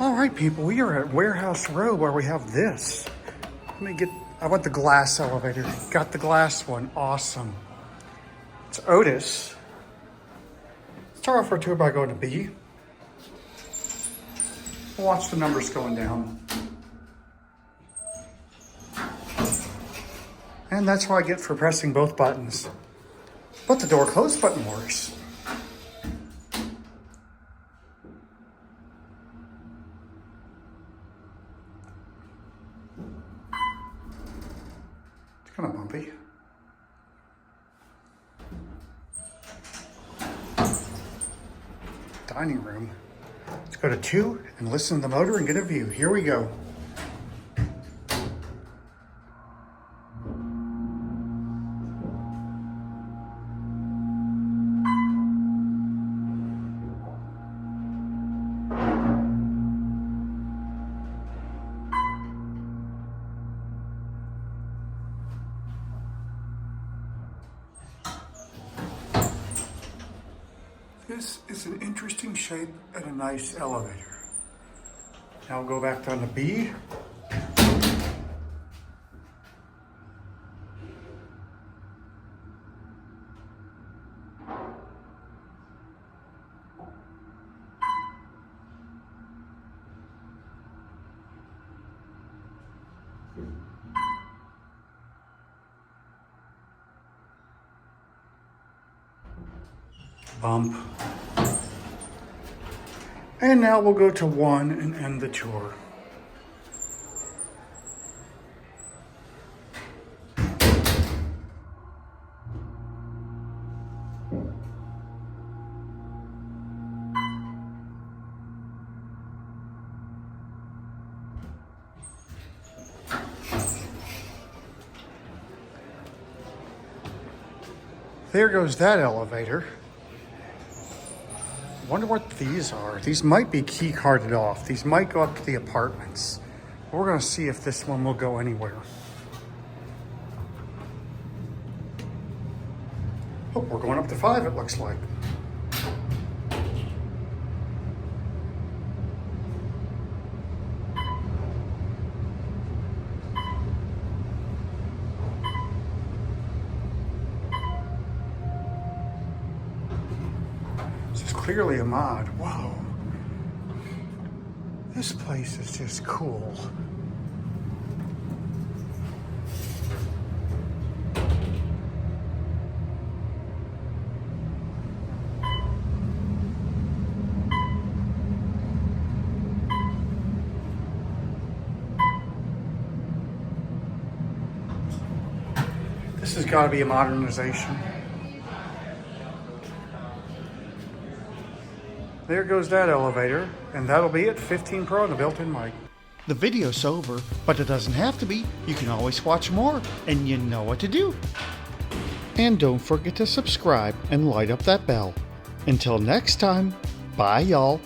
All right, people, we are at Warehouse Row where we have this. I want the glass elevator. Got the glass one, awesome. It's OTIS. Start off our tour by going to B. Watch the numbers going down. And that's what I get for pressing both buttons. But the door close button works. It's kind of bumpy. Dining room. Let's go to 2 and listen to the motor and get a view. Here we go. This is an interesting shape and a nice elevator. Now we'll go back down to B. Bump. And now we'll go to 1 and end the tour. There goes that elevator. Wonder what these are. These might be key carded off. These might go up to the apartments. We're gonna see if this one will go anywhere. Oh, we're going up to 5, it looks like. This is clearly a mod. Whoa. This place is just cool. This has got to be a modernization. There goes that elevator, and that'll be it. 15 Pro and a built-in mic. The video's over, but it doesn't have to be. You can always watch more, and you know what to do. And don't forget to subscribe and light up that bell. Until next time, bye y'all.